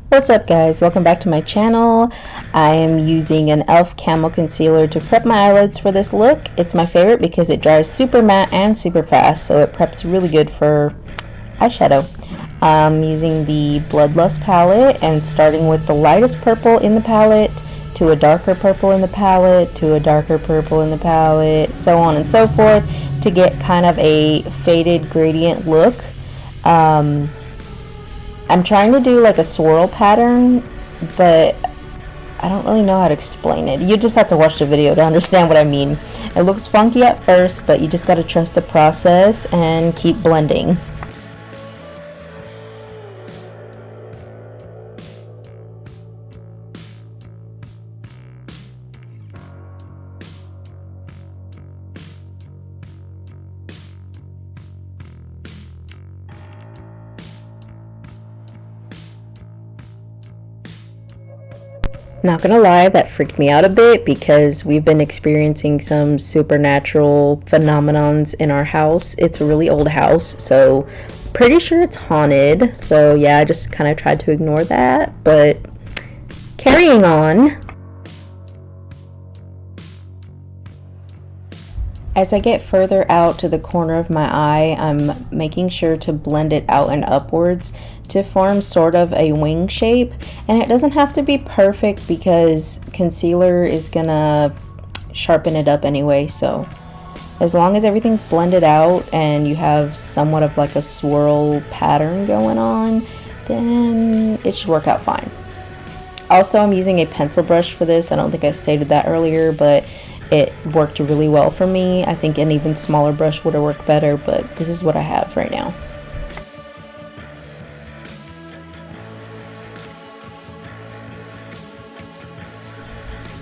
What's up guys, welcome back to my channel. I am using an e.l.f. Camo Concealer to prep my eyelids for this look. It's my favorite because it dries super matte and super fast, so it preps really good for eyeshadow. I'm using the Bloodlust palette and starting with the lightest purple in the palette to a darker purple in the palette to a darker purple in the palette, so on and so forth, to get kind of a faded gradient look. I'm trying to do like a swirl pattern, but I don't really know how to explain it. You just have to watch the video to understand what I mean. It looks funky at first, but you just got to trust the process and keep blending. Not gonna lie, that freaked me out a bit because we've been experiencing some supernatural phenomenons in our house. It's a really old house, so pretty sure it's haunted. So yeah, I just kind of tried to ignore that, but carrying on. As I get further out to the corner of my eye, I'm making sure to blend it out and upwards to form sort of a wing shape. And it doesn't have to be perfect because concealer is gonna sharpen it up anyway. So as long as everything's blended out and you have somewhat of like a swirl pattern going on, then it should work out fine. Also, I'm using a pencil brush for this. I don't think I stated that earlier, but it worked really well for me. I think an even smaller brush would have worked better, but this is what I have right now.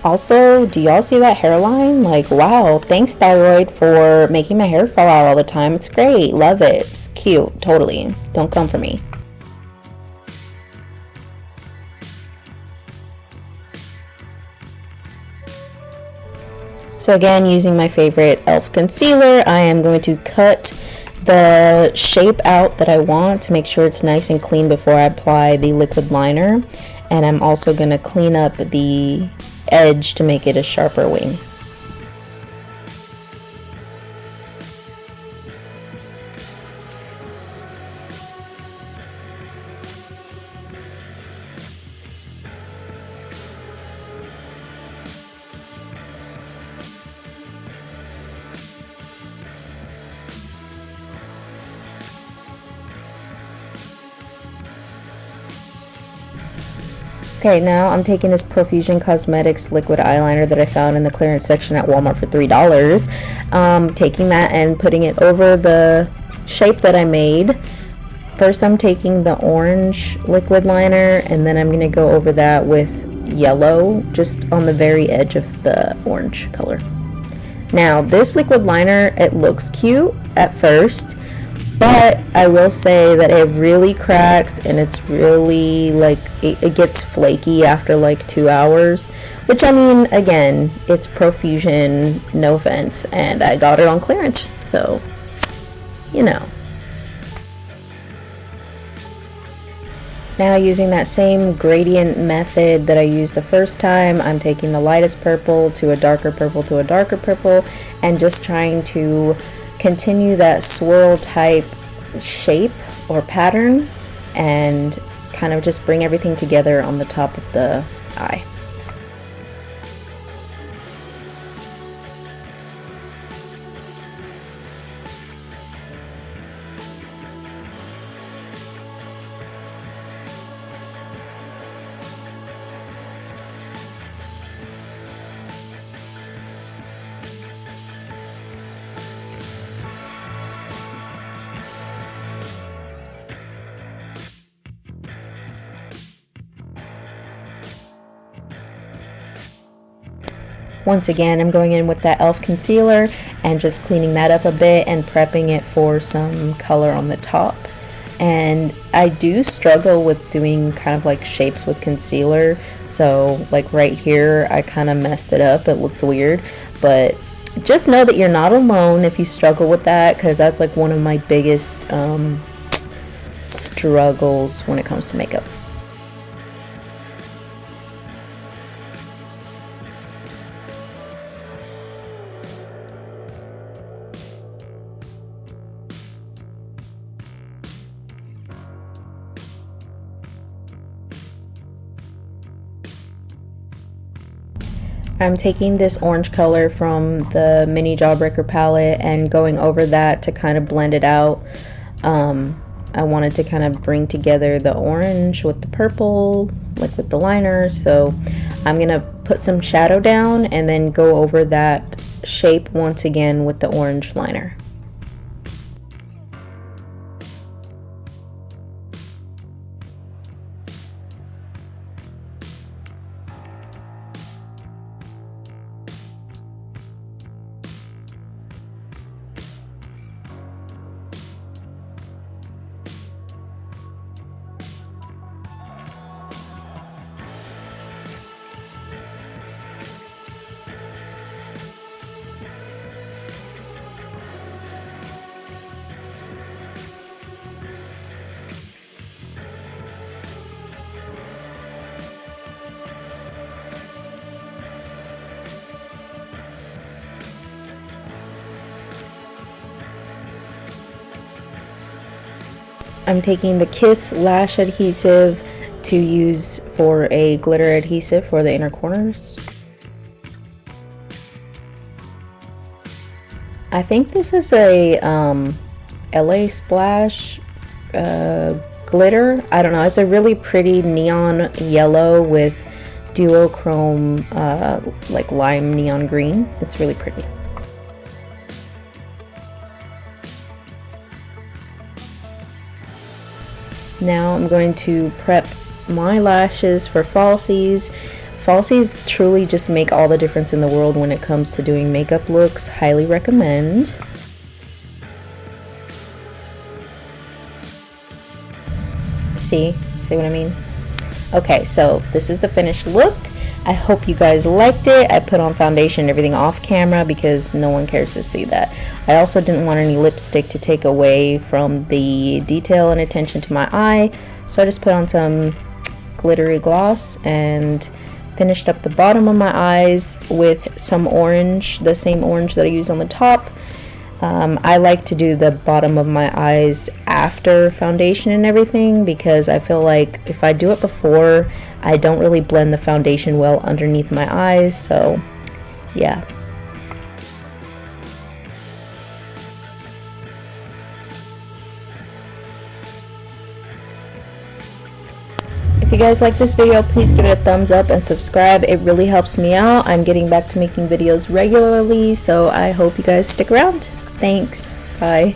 Also, do y'all see that hairline? Like, wow, thanks thyroid for making my hair fall out all the time. It's great, love it, it's cute, totally. Don't come for me. So again, using my favorite e.l.f. concealer, I am going to cut the shape out that I want to make sure it's nice and clean before I apply the liquid liner. And I'm also going to clean up the edge to make it a sharper wing. Okay, now I'm taking this Profusion Cosmetics liquid eyeliner that I found in the clearance section at Walmart for $3. Taking that and putting it over the shape that I made. First I'm taking the orange liquid liner and then I'm going to go over that with yellow just on the very edge of the orange color. Now this liquid liner, it looks cute at first, but I will say that it really cracks and it's really like it gets flaky after like 2 hours, which I mean, again, it's Profusion, no offense, and I got it on clearance, so you know. Now using that same gradient method that I used the first time, I'm taking the lightest purple to a darker purple to a darker purple and just trying to continue that swirl type shape or pattern and kind of just bring everything together on the top of the eye. Once again, I'm going in with that e.l.f. concealer and just cleaning that up a bit and prepping it for some color on the top. And I do struggle with doing kind of like shapes with concealer, so like right here I kind of messed it up. It looks weird, but just know that you're not alone if you struggle with that, because that's like one of my biggest struggles when it comes to makeup. I'm taking this orange color from the mini Jawbreaker palette and going over that to kind of blend it out. I wanted to kind of bring together the orange with the purple, like with the liner. So I'm gonna put some shadow down and then go over that shape once again with the orange liner. I'm taking the Kiss Lash Adhesive to use for a glitter adhesive for the inner corners. I think this is a LA Splash glitter. I don't know. It's a really pretty neon yellow with duochrome like lime neon green. It's really pretty. Now I'm going to prep my lashes for falsies. Falsies truly just make all the difference in the world when it comes to doing makeup looks. Highly recommend. See what I mean? Okay, so this is the finished look. I hope you guys liked it. I put on foundation and everything off camera because no one cares to see that. I also didn't want any lipstick to take away from the detail and attention to my eye, so I just put on some glittery gloss and finished up the bottom of my eyes with some orange, the same orange that I use on the top. I like to do the bottom of my eyes after foundation and everything because I feel like if I do it before, I don't really blend the foundation well underneath my eyes, so yeah. If you guys like this video, please give it a thumbs up and subscribe. It really helps me out. I'm getting back to making videos regularly, so I hope you guys stick around. Thanks. Bye.